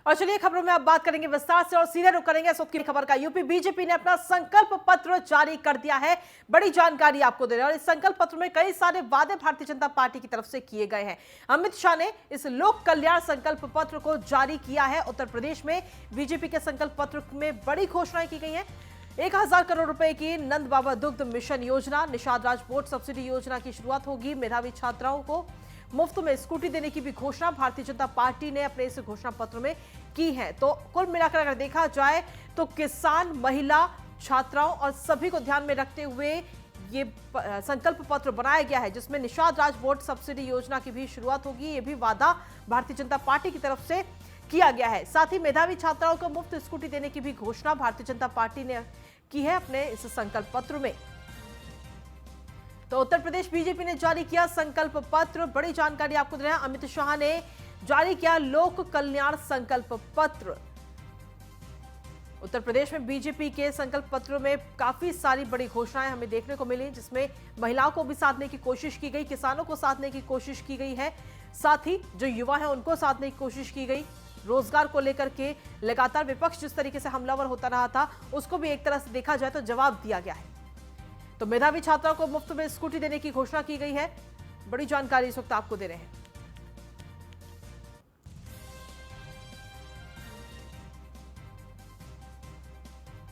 और चलिए खबरों में अब बात करेंगे विस्तार से और सीधे रुख करेंगे इस वक्त की खबर का। यूपी बीजेपी ने अपना संकल्प पत्र जारी कर दिया है। बड़ी जानकारी आपको दे रहे हैं और इस संकल्प पत्र में कई सारे वादे भारतीय जनता पार्टी की तरफ से किए गए हैं। अमित शाह ने इस लोक कल्याण संकल्प पत्र को जारी किया है। उत्तर प्रदेश में बीजेपी के संकल्प पत्र में बड़ी घोषणाएं की गई हैं। 1000 करोड़ रुपए की नंद बाबा दुग्ध मिशन योजना, निषाद राज बोर्ड सब्सिडी योजना की शुरुआत होगी। मेधावी छात्राओं को मुफ्त में स्कूटी देने की भी घोषणा भारतीय जनता पार्टी ने अपने इस घोषणा पत्र में की है। तो कुल मिलाकर अगर देखा जाए तो किसान, महिला, छात्राओं और सभी को ध्यान में रखते हुए ये संकल्प पत्र बनाया गया है, जिसमें निषाद राज बोर्ड सब्सिडी योजना की भी शुरुआत होगी। ये भी वादा भारतीय जनता पार्टी की तरफ से किया गया है। साथ ही मेधावी छात्राओं को मुफ्त स्कूटी देने की भी घोषणा भारतीय जनता पार्टी ने की है अपने इस संकल्प पत्र में। तो उत्तर प्रदेश बीजेपी ने जारी किया संकल्प पत्र। बड़ी जानकारी आपको दे रहे हैं। अमित शाह ने जारी किया लोक कल्याण संकल्प पत्र। उत्तर प्रदेश में बीजेपी के संकल्प पत्र में काफी सारी बड़ी घोषणाएं हमें देखने को मिली, जिसमें महिलाओं को भी साधने की कोशिश की गई, किसानों को साधने की कोशिश की गई है, साथ ही जो युवा है उनको साधने की कोशिश की गई। रोजगार को लेकर के लगातार विपक्ष जिस तरीके से हमलावर होता रहा था, उसको भी एक तरह से देखा जाए तो जवाब दिया गया है। तो मेधावी छात्राओं को मुफ्त में स्कूटी देने की घोषणा की गई है। बड़ी जानकारी इस वक्त आपको दे रहे हैं।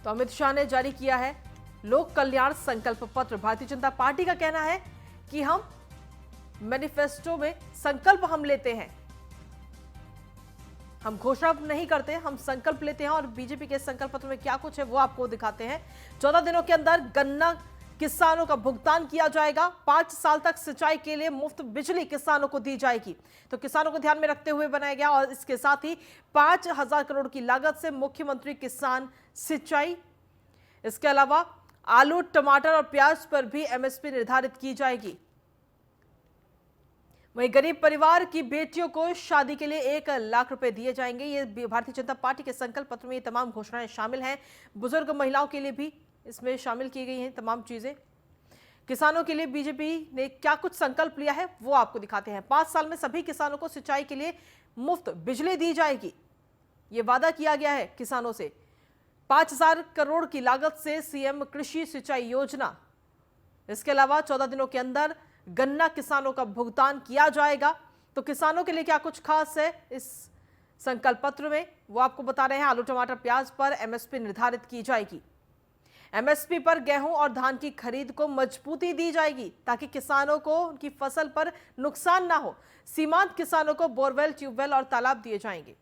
तो अमित शाह ने जारी किया है लोक कल्याण संकल्प पत्र। भारतीय जनता पार्टी का कहना है कि हम मैनिफेस्टो में संकल्प हम लेते हैं, हम घोषणा नहीं करते, हम संकल्प लेते हैं। और बीजेपी के संकल्प पत्र में क्या कुछ है वो आपको दिखाते हैं। 14 दिनों के अंदर गन्ना किसानों का भुगतान किया जाएगा। 5 साल तक सिंचाई के लिए मुफ्त बिजली किसानों को दी जाएगी। तो किसानों को ध्यान में रखते हुए बनाया गया। और इसके साथ ही 5000 करोड़ की लागत से मुख्यमंत्री किसान सिंचाई, इसके अलावा आलू, टमाटर और प्याज पर भी एमएसपी निर्धारित की जाएगी। वहीं गरीब परिवार की बेटियों को शादी के लिए 1 लाख रुपए दिए जाएंगे। ये भारतीय जनता पार्टी के संकल्प पत्र में ये तमाम घोषणाएं शामिल हैं। बुजुर्ग महिलाओं के लिए भी इसमें शामिल की गई हैं तमाम चीजें। किसानों के लिए बीजेपी ने क्या कुछ संकल्प लिया है वो आपको दिखाते हैं। 5 साल में सभी किसानों को सिंचाई के लिए मुफ्त बिजली दी जाएगी, ये वादा किया गया है किसानों से। 5000 करोड़ की लागत से सीएम कृषि सिंचाई योजना, इसके अलावा 14 दिनों के अंदर गन्ना किसानों का भुगतान किया जाएगा। तो किसानों के लिए क्या कुछ खास है इस संकल्प पत्र में वो आपको बता रहे हैं। आलू, टमाटर, प्याज पर एमएसपी निर्धारित की जाएगी। एमएसपी पर गेहूं और धान की खरीद को मजबूती दी जाएगी ताकि किसानों को उनकी फसल पर नुकसान ना हो। सीमांत किसानों को बोरवेल, ट्यूबवेल और तालाब दिए जाएंगे।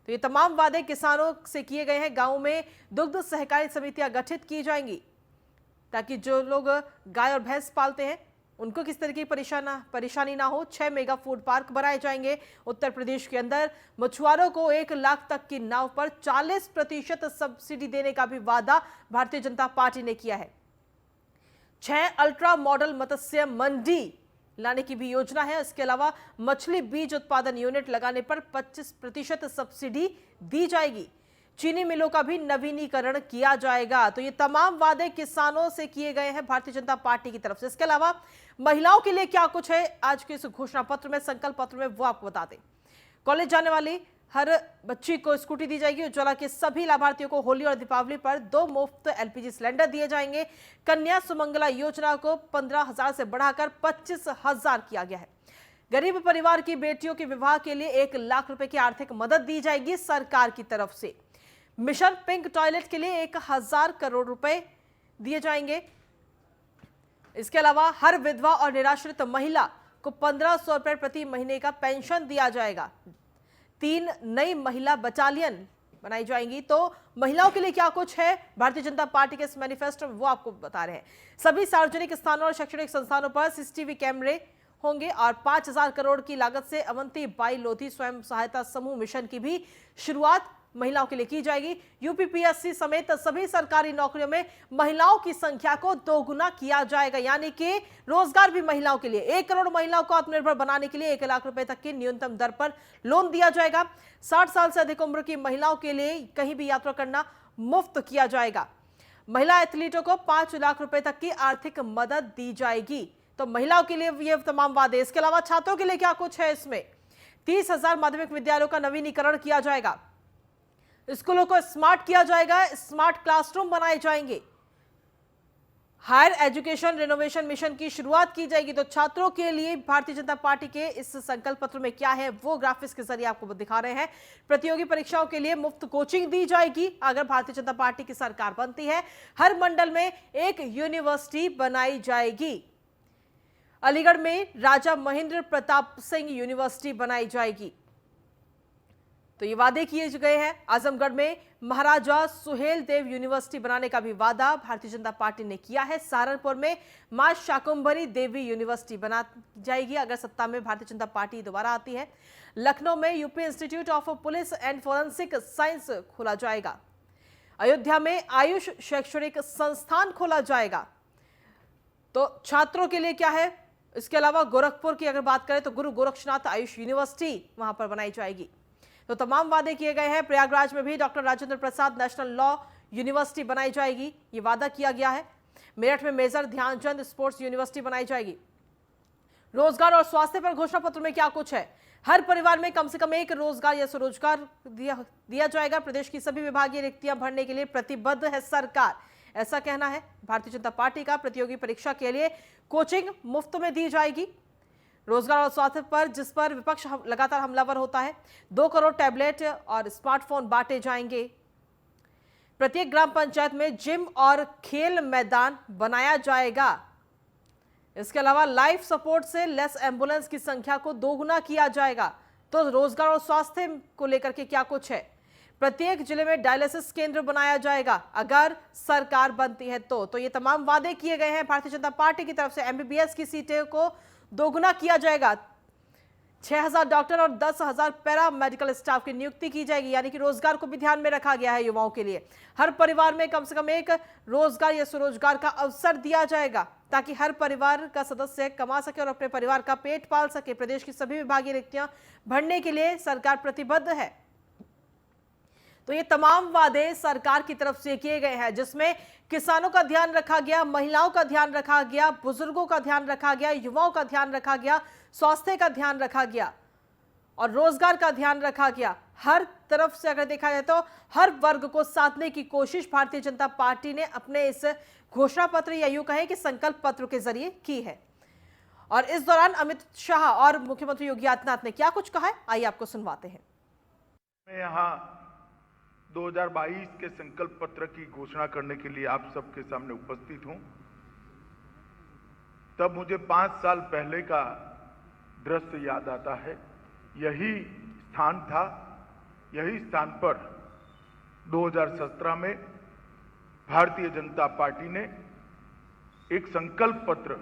तो ये तमाम वादे किसानों से किए गए हैं। गांवों में दुग्ध सहकारी समितियां गठित की जाएंगी ताकि जो लोग गाय और भैंस पालते हैं उनको किस तरह की परेशानी ना हो। 6 मेगा फूड पार्क बनाए जाएंगे। उत्तर प्रदेश के अंदर मछुआरों को 1 लाख तक की नाव पर 40% सब्सिडी देने का भी वादा भारतीय जनता पार्टी ने किया है। 6 अल्ट्रा मॉडल मत्स्य मंडी लाने की भी योजना है। इसके अलावा मछली बीज उत्पादन यूनिट लगाने पर 25% सब्सिडी दी जाएगी। चीनी मिलों का भी नवीनीकरण किया जाएगा। तो ये तमाम वादे किसानों से किए गए हैं भारतीय जनता पार्टी की तरफ से। इसके अलावा महिलाओं के लिए क्या कुछ है आज के इस घोषणा पत्र में, संकल्प पत्र में, वो आपको बता दें। कॉलेज जाने वाली हर बच्ची को स्कूटी दी जाएगी। उज्ज्वला के सभी लाभार्थियों को होली और दीपावली पर 2 मुफ्त एलपीजी सिलेंडर दिए जाएंगे। कन्या सुमंगला योजना को 15,000 से बढ़ाकर 25,000 किया गया है। गरीब परिवार की बेटियों के विवाह के लिए 1 लाख रुपए की आर्थिक मदद दी जाएगी सरकार की तरफ से। मिशन पिंक टॉयलेट के लिए 1000 करोड़ रुपए दिए जाएंगे। इसके अलावा हर विधवा और निराश्रित महिला को 1500 रुपए प्रति महीने का पेंशन दिया जाएगा। 3 नई महिला बटालियन बनाई जाएंगी। तो महिलाओं के लिए क्या कुछ है भारतीय जनता पार्टी के इस मैनिफेस्टो में वो आपको बता रहे हैं। सभी सार्वजनिक स्थानों और शैक्षणिक संस्थानों पर सीसीटीवी कैमरे होंगे और 5000 करोड़ की लागत से अवंती बाई लोधी स्वयं सहायता समूह मिशन की भी शुरुआत महिलाओं के लिए की जाएगी। यूपीपीएससी समेत सभी सरकारी नौकरियों में महिलाओं की संख्या को दोगुना किया जाएगा, यानी कि रोजगार भी महिलाओं के लिए। 1 करोड़ महिलाओं को आत्मनिर्भर बनाने के लिए 1 लाख रुपए तक की न्यूनतम दर पर लोन दिया जाएगा। 60 साल से अधिक उम्र की महिलाओं के लिए कहीं भी यात्रा करना मुफ्त किया जाएगा। महिला एथलीटों को 5 लाख रुपए तक की आर्थिक मदद दी जाएगी। तो महिलाओं के लिए ये तमाम वादे। इसके अलावा छात्रों के लिए क्या कुछ है इसमें। 30,000 माध्यमिक विद्यालयों का नवीनीकरण किया जाएगा। स्कूलों को स्मार्ट किया जाएगा, स्मार्ट क्लासरूम बनाए जाएंगे, हायर एजुकेशन रिनोवेशन मिशन की शुरुआत की जाएगी। तो छात्रों के लिए भारतीय जनता पार्टी के इस संकल्प पत्र में क्या है वो ग्राफिक्स के जरिए आपको दिखा रहे हैं। प्रतियोगी परीक्षाओं के लिए मुफ्त कोचिंग दी जाएगी अगर भारतीय जनता पार्टी की सरकार बनती है। हर मंडल में एक यूनिवर्सिटी बनाई जाएगी। अलीगढ़ में राजा महेंद्र प्रताप सिंह यूनिवर्सिटी बनाई जाएगी। तो ये वादे किए गए हैं। आजमगढ़ में महाराजा सुहेल देव यूनिवर्सिटी बनाने का भी वादा भारतीय जनता पार्टी ने किया है। सहारनपुर में मां शाकुंभरी देवी यूनिवर्सिटी बना जाएगी अगर सत्ता में भारतीय जनता पार्टी दोबारा आती है। लखनऊ में UP institute of police and forensic science खोला जाएगा। अयोध्या में आयुष शैक्षणिक संस्थान खोला जाएगा। तो छात्रों के लिए क्या है? इसके अलावा गोरखपुर की अगर बात करें तो गुरु गोरक्षनाथ आयुष यूनिवर्सिटी वहां पर बनाई जाएगी। तो तमाम वादे किए गए हैं। प्रयागराज में भी doctor Rajendra Prasad national law university बनाई जाएगी, ये वादा किया गया है। मेरठ में मेजर ध्यानचंद स्पोर्ट्स यूनिवर्सिटी बनाई जाएगी। रोजगार और स्वास्थ्य पर घोषणा पत्र में क्या कुछ है? हर परिवार में कम से कम एक रोजगार या स्वरोजगार दिया जाएगा। प्रदेश की सभी विभागीय रिक्तियां भरने के लिए प्रतिबद्ध है सरकार, ऐसा कहना है भारतीय जनता पार्टी का। प्रतियोगी परीक्षा के लिए कोचिंग मुफ्त में दी जाएगी। रोजगार और स्वास्थ्य पर जिस पर विपक्ष लगातार हमलावर होता है, 2 करोड़ टैबलेट और स्मार्टफोन बांटे जाएंगे। प्रत्येक ग्राम पंचायत में जिम और खेल मैदान बनाया जाएगा। इसके अलावा लाइफ सपोर्ट से लेस एम्बुलेंस की संख्या को दोगुना किया जाएगा। तो रोजगार और स्वास्थ्य को लेकर के क्या कुछ है? प्रत्येक जिले में डायलिसिस केंद्र बनाया जाएगा अगर सरकार बनती है तो ये तमाम वादे किए गए हैं भारतीय जनता पार्टी की तरफ से। एमबीबीएस की सीटें को दोगुना किया जाएगा। 6000 डॉक्टर और 10,000 पैरा मेडिकल स्टाफ की नियुक्ति की जाएगी, यानी कि रोजगार को भी ध्यान में रखा गया है युवाओं के लिए। हर परिवार में कम से कम एक रोजगार या स्वरोजगार का अवसर दिया जाएगा ताकि हर परिवार का सदस्य कमा सके और अपने परिवार का पेट पाल सके। प्रदेश की सभी विभागीय रिक्तियां भरने के लिए सरकार प्रतिबद्ध है। तो ये तमाम वादे सरकार की तरफ से किए गए हैं, जिसमें किसानों का ध्यान रखा गया, महिलाओं का ध्यान रखा गया, बुजुर्गों का ध्यान रखा गया, युवाओं का ध्यान रखा गया, स्वास्थ्य का ध्यान रखा गया और रोजगार का ध्यान रखा गया। हर तरफ से अगर देखा जाए तो हर वर्ग को साधने की कोशिश भारतीय जनता पार्टी ने अपने इस घोषणा पत्र या यूं कहें कि संकल्प पत्र के जरिए की है। और इस दौरान अमित शाह और मुख्यमंत्री योगी आदित्यनाथ ने क्या कुछ कहा है, आइए आपको सुनवाते हैं। मैं यहाँ 2022 के संकल्प पत्र की घोषणा करने के लिए आप सबके सामने उपस्थित हूं। तब मुझे 5 साल पहले का दृश्य याद आता है। यही स्थान था, यही स्थान पर 2017 में भारतीय जनता पार्टी ने एक संकल्प पत्र,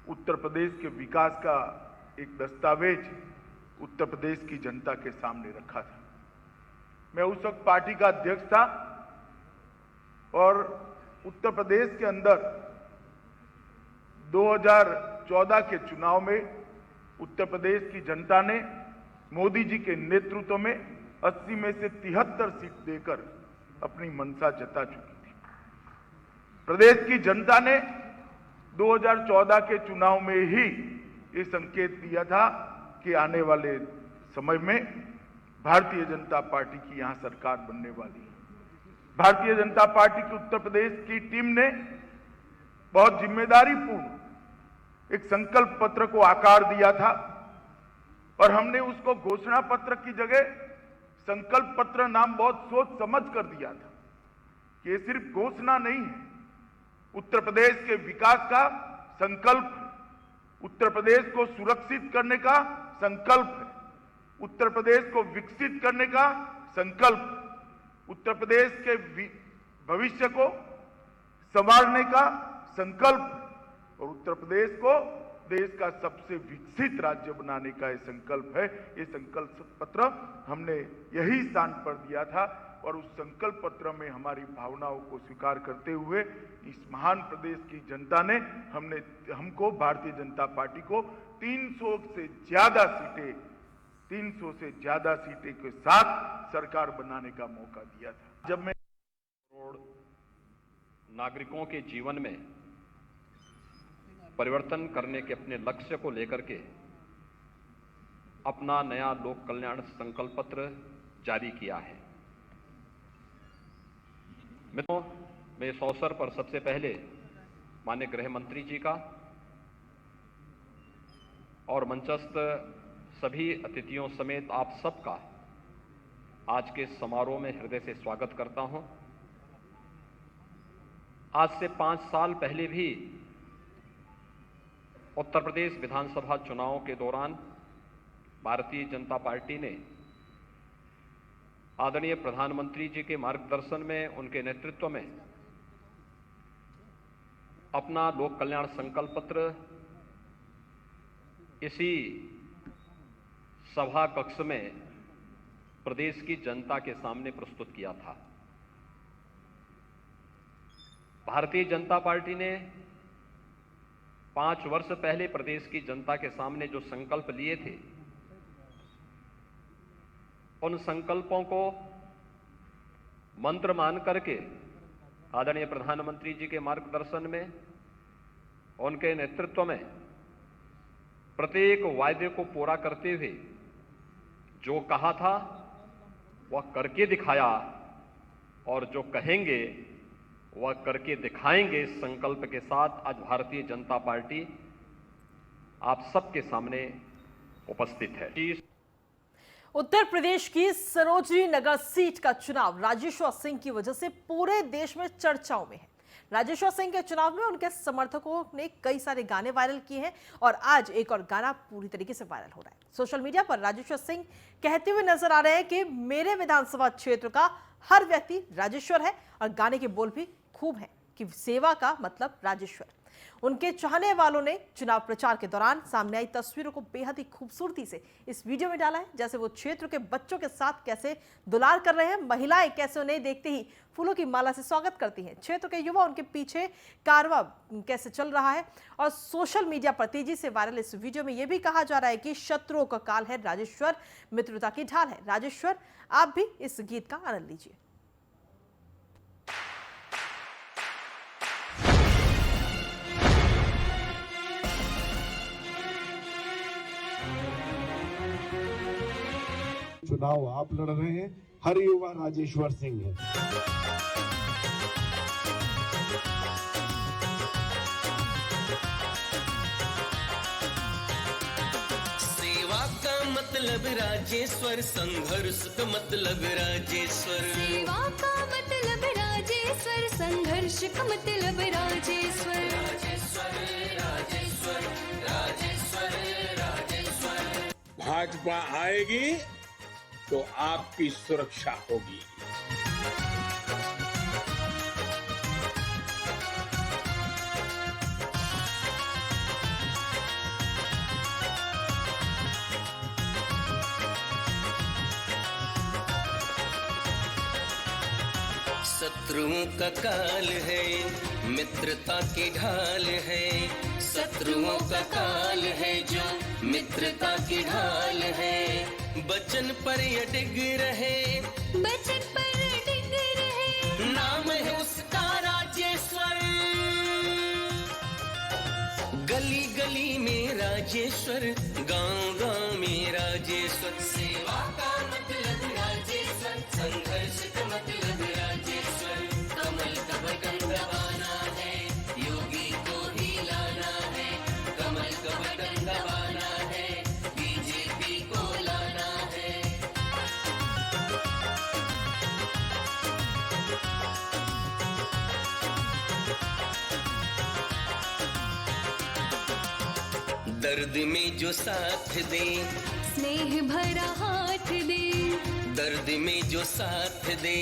उत्तर प्रदेश के विकास का एक दस्तावेज उत्तर प्रदेश की जनता के सामने रखा था। मैं उस वक्त पार्टी का अध्यक्ष था और उत्तर प्रदेश के अंदर 2014 के चुनाव में उत्तर प्रदेश की जनता ने मोदी जी के नेतृत्व में 80 में से 73 सीट देकर अपनी मंशा जता चुकी थी। प्रदेश की जनता ने 2014 के चुनाव में ही ये संकेत दिया था कि आने वाले समय में भारतीय जनता पार्टी की यहां सरकार बनने वाली है। भारतीय जनता पार्टी की उत्तर प्रदेश की टीम ने बहुत जिम्मेदारीपूर्ण एक संकल्प पत्र को आकार दिया था और हमने उसको घोषणा पत्र की जगह संकल्प पत्र नाम बहुत सोच समझ कर दिया था कि ये सिर्फ घोषणा नहीं है, उत्तर प्रदेश के विकास का संकल्प है, उत्तर प्रदेश को सुरक्षित करने का संकल्प है, उत्तर प्रदेश को विकसित करने का संकल्प, उत्तर प्रदेश के भविष्य को संवारने का संकल्प और उत्तर प्रदेश को देश का सबसे विकसित राज्य बनाने का ये संकल्प है। ये संकल्प पत्र हमने यही स्थान पर दिया था और उस संकल्प पत्र में हमारी भावनाओं को स्वीकार करते हुए इस महान प्रदेश की जनता ने हमको भारतीय जनता पार्टी को 300 से ज्यादा सीटें के साथ सरकार बनाने का मौका दिया था। जब मैं करोड़ नागरिकों के जीवन में परिवर्तन करने के अपने लक्ष्य को लेकर के अपना नया लोक कल्याण संकल्प पत्र जारी किया है। मित्रों, मैं इस अवसर पर सबसे पहले माननीय गृह मंत्री जी का और मंचस्थ सभी अतिथियों समेत आप सबका आज के समारोह में हृदय से स्वागत करता हूं। आज से 5 साल पहले भी उत्तर प्रदेश विधानसभा चुनावों के दौरान भारतीय जनता पार्टी ने आदरणीय प्रधानमंत्री जी के मार्गदर्शन में, उनके नेतृत्व में अपना लोक कल्याण संकल्प पत्र इसी सभा कक्ष में प्रदेश की जनता के सामने प्रस्तुत किया था। भारतीय जनता पार्टी ने 5 वर्ष पहले प्रदेश की जनता के सामने जो संकल्प लिए थे, उन संकल्पों को मंत्र मान करके आदरणीय प्रधानमंत्री जी के मार्गदर्शन में, उनके नेतृत्व में प्रत्येक वायदे को पूरा करते हुए जो कहा था वह करके दिखाया और जो कहेंगे वह करके दिखाएंगे। इस संकल्प के साथ आज भारतीय जनता पार्टी आप सबके सामने उपस्थित है। उत्तर प्रदेश की सरोजनी नगर सीट का चुनाव राजेश्वर सिंह की वजह से पूरे देश में चर्चाओं में है। राजेश्वर सिंह के चुनाव में उनके समर्थकों ने कई सारे गाने वायरल किए हैं और आज एक और गाना पूरी तरीके से वायरल हो रहा है। सोशल मीडिया पर राजेश्वर सिंह कहते हुए नजर आ रहे हैं कि मेरे विधानसभा क्षेत्र का हर व्यक्ति राजेश्वर है, और गाने के बोल भी खूब हैं कि सेवा का मतलब राजेश्वर। उनके चाहने वालों ने चुनाव प्रचार के दौरान सामने आई तस्वीरों को बेहद ही खूबसूरती से इस वीडियो में डाला है, जैसे वो क्षेत्र के बच्चों के साथ कैसे दुलार कर रहे हैं, महिलाएं कैसे उन्हें देखते ही फूलों की माला से स्वागत करती हैं, क्षेत्र के युवा उनके पीछे कारवां कैसे चल रहा है। और सोशल मीडिया पर तेजी से वायरल इस वीडियो में यह भी कहा जा रहा है कि शत्रुओं का काल है राजेश्वर, मित्रता की ढाल है राजेश्वर। आप भी इस गीत का आनंद लीजिए। चुनाव आप लड़ रहे हैं, हर युवा राजेश्वर सिंह है। सेवा का मतलब राजेश्वर, संघर्ष का मतलब राजेश्वर। सेवा का मतलब राजेश्वर, संघर्ष का मतलब राजेश्वर। राजेश्वर राजेश्वर राजेश्वर राजेश्वर। भाजपा आएगी तो आपकी सुरक्षा होगी। शत्रुओं का काल है, मित्रता की ढाल है। शत्रुओं का काल है जो मित्रता की ढाल है। बचन पर ये डिग रहे, बचन पर डिग रहे, नाम है उसका राजेश्वर। गली गली में राजेश्वर, गांव गांव में राजेश्वर। सेवा का मतलब राजेश्वर, संघर्ष का मतलब राजेश्वर। कमल का बटन दबाना है, योगी को ही लाना है। कमल का बटन दबाना है, बीजेपी को लाना है। दर्द में जो साथ दे, स्नेह भरा हाथ दे। दर्द में जो साथ दे,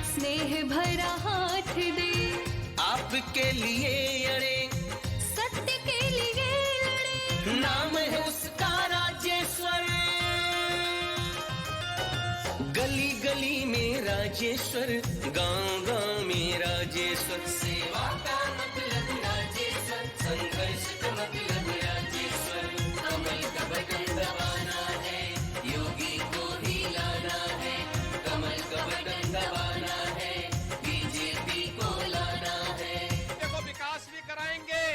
स्नेह भरा हाथ दे। आपके लिए अड़े, सत्य के लिए लड़े, नाम है उसका राजेश्वर। गली गली में राजेश्वर, गांव गांव में राजेश्वर। सेवा का मतलब राजेश्वर, संघर्ष का मतलब राजेश्वर। कमल का बटन दबाना है, योगी को ही लाना है। कमल का बटन दबाना है, बीजेपी को लाना है। देखो, विकास भी कराएंगे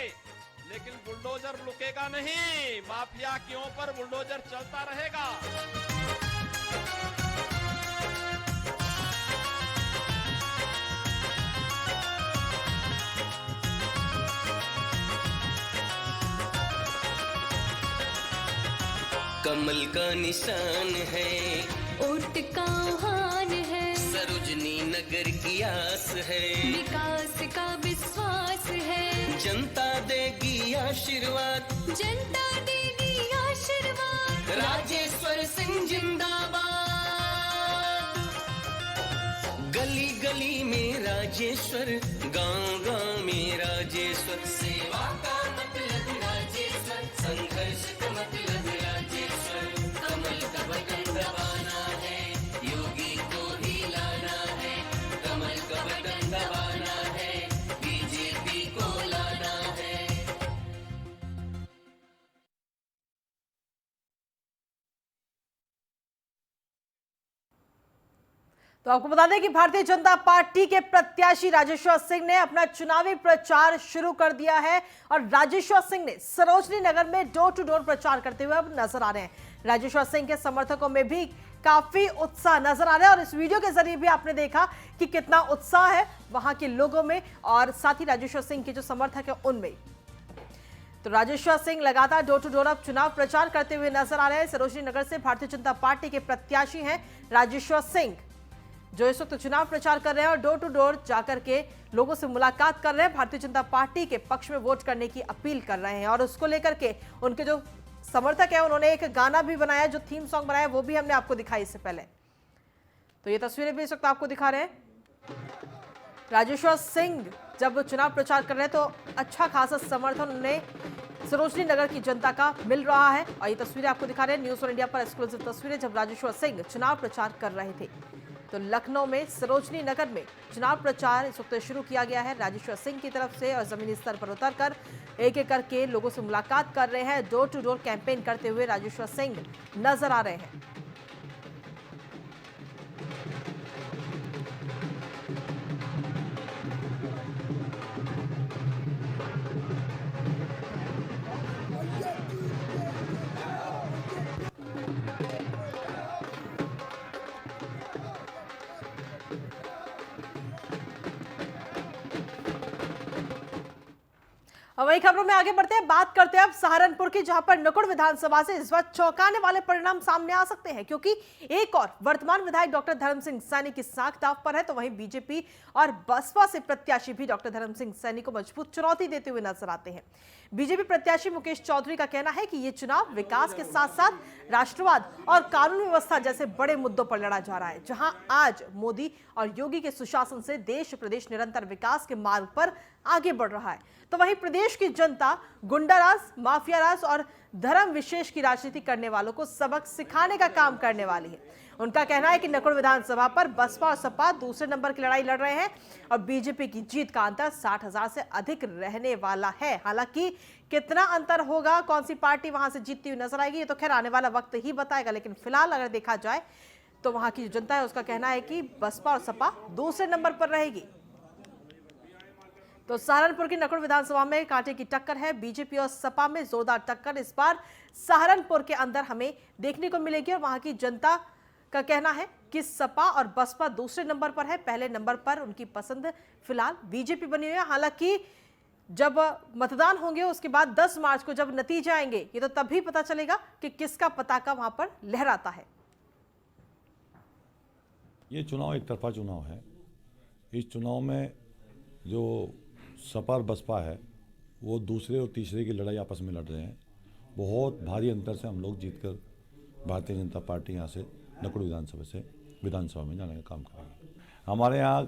लेकिन बुलडोजर रुकेगा नहीं। माफिया के ऊपर बुलडोजर चलता रहेगा। कमल का निशान है, ओट का आह्वान है, सरोजनी नगर की आस है, विकास का विश्वास है, जनता देगी आशीर्वाद, जनता देगी आशीर्वाद, राजेश्वर सिंह जिंदाबाद। गली गली में राजेश्वर, गांव गांव में राजेश्वर, सेवा का मतलब राजेश्वर, संघर्ष का मतलब राजेश्वर, कमल का बटन दबाना है, योगी को ही लाना है, कमल का बटन दबाना है, बीजेपी को लाना है। तो आपको बता दें कि भारतीय जनता पार्टी के प्रत्याशी राजेश्वर सिंह ने अपना चुनावी प्रचार शुरू कर दिया है और राजेश्वर सिंह ने सरोजनी नगर में डोर टू डोर प्रचार करते हुए अब नजर आ रहे हैं। राजेश्वर सिंह के समर्थकों में भी काफी उत्साह नजर आ रहा है और इस वीडियो के जरिए भी आपने देखा कि कितना उत्साह है वहां के लोगों में और साथ ही राजेश्वर सिंह के जो समर्थक है उनमें। तो राजेश्वर सिंह लगातार डोर टू डोर अब चुनाव प्रचार करते हुए नजर आ रहे हैं। सरोजनी नगर से भारतीय जनता पार्टी के प्रत्याशी हैं राजेश्वर सिंह, जो इस वक्त चुनाव प्रचार कर रहे हैं और डोर टू डोर जाकर के लोगों से मुलाकात कर रहे हैं, भारतीय जनता पार्टी के पक्ष में वोट करने की अपील कर रहे हैं। और उसको लेकर के उनके जो समर्थक है उन्होंने एक गाना भी बनाया, जो थीम सॉन्ग बनाया वो भी हमने आपको दिखाई इससे पहले। तो ये तस्वीरें भी इस वक्त आपको दिखा रहे हैं। राजेश्वर सिंह जब चुनाव प्रचार कर रहे हैं तो अच्छा खासा समर्थन उन्हें सरोजनी नगर की जनता का मिल रहा है और ये तस्वीरें आपको दिखा रहे हैं न्यूज़ 1 इंडिया पर एक्सक्लूसिव तस्वीरें जब राजेश्वर सिंह चुनाव प्रचार कर रहे थे। तो लखनऊ में सरोजनी नगर में चुनाव प्रचार इस वक्त शुरू किया गया है राजेश्वर सिंह की तरफ से और जमीनी स्तर पर उतरकर एक एक करके लोगों से मुलाकात कर रहे हैं। डोर टू डोर कैंपेन करते हुए राजेश्वर सिंह नजर आ रहे हैं। वही खबरों में आगे बढ़ते हैं, बात करते हैं अब सहारनपुर की, जहां पर नकुड़ विधानसभा से इस बार चौंकाने वाले परिणाम सामने आ सकते हैं क्योंकि एक और वर्तमान विधायक डॉक्टर धर्म सिंह सैनी की साख दांव पर है, तो वहीं बीजेपी और बसपा से प्रत्याशी भी डॉक्टर धर्म सिंह सैनी को मजबूत चुनौती देते हुए नजर आते हैं। बीजेपी प्रत्याशी मुकेश चौधरी का कहना है कि ये चुनाव विकास के साथ साथ राष्ट्रवाद और कानून व्यवस्था जैसे बड़े मुद्दों पर लड़ा जा रहा है, जहां आज मोदी और योगी के सुशासन से देश प्रदेश निरंतर विकास के मार्ग पर आगे बढ़ रहा है। तो वहीं प्रदेश की जनता गुंडाराज, माफियाराज और धर्म विशेष की राजनीति करने वालों को सबक सिखाने का काम करने वाली है। उनका कहना है कि नकुड़ विधानसभा पर बसपा और सपा दूसरे नंबर की लड़ाई लड़ रहे हैं और बीजेपी की जीत का अंतर 60,000 से अधिक रहने वाला है। हालांकि कितना अंतर होगा, कौन सी पार्टी वहां से जीतती हुई नजर आएगी, ये तो खैर आने वाला वक्त ही बताएगा, लेकिन फिलहाल अगर देखा जाए तो वहां की जो जनता है उसका कहना है कि बसपा और सपा दूसरे नंबर पर रहेगी। तो सहारनपुर की नकुड़ विधानसभा में कांटे की टक्कर है, बीजेपी और सपा में जोरदार टक्कर इस बार सहारनपुर के अंदर हमें देखने को मिलेगी और वहां की जनता का कहना है कि सपा और बसपा दूसरे नंबर पर है, पहले नंबर पर उनकी पसंद फिलहाल बीजेपी बनी हुई है। हालांकि जब मतदान होंगे उसके बाद 10 मार्च को जब नतीजे आएंगे ये तो तभी पता चलेगा कि किसका पताका वहां पर लहराता है। ये चुनाव एक तरफा चुनाव है। इस चुनाव में जो सपा और बसपा है वो दूसरे और तीसरे की लड़ाई आपस में लड़ रहे हैं। बहुत भारी अंतर से हम लोग जीतकर भारतीय जनता पार्टी यहाँ से नकुड़ विधानसभा में जाने का काम करेंगे। हमारे यहाँ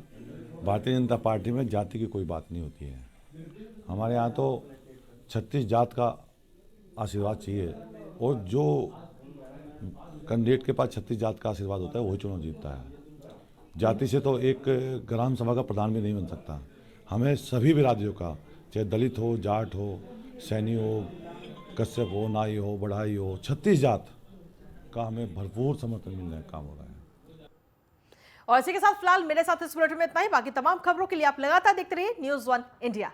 भारतीय जनता पार्टी में जाति की कोई बात नहीं होती है। हमारे यहाँ तो 36 जात का आशीर्वाद चाहिए और जो कैंडिडेट के पास 36 जात का आशीर्वाद होता है वही चुनाव जीतता है। जाति से तो एक ग्राम सभा का प्रधान भी नहीं बन सकता। हमें सभी बिरादरियों का, चाहे दलित हो, जाट हो, सैनी हो, कश्यप हो, नाई हो, बढ़ाई हो, 36 जात का हमें भरपूर समर्थन मिलने का काम हो रहा है। और इसी के साथ फिलहाल मेरे साथ इस बुलेटिन में इतना ही। बाकी तमाम खबरों के लिए आप लगातार देखते रहिए न्यूज़ 1 इंडिया।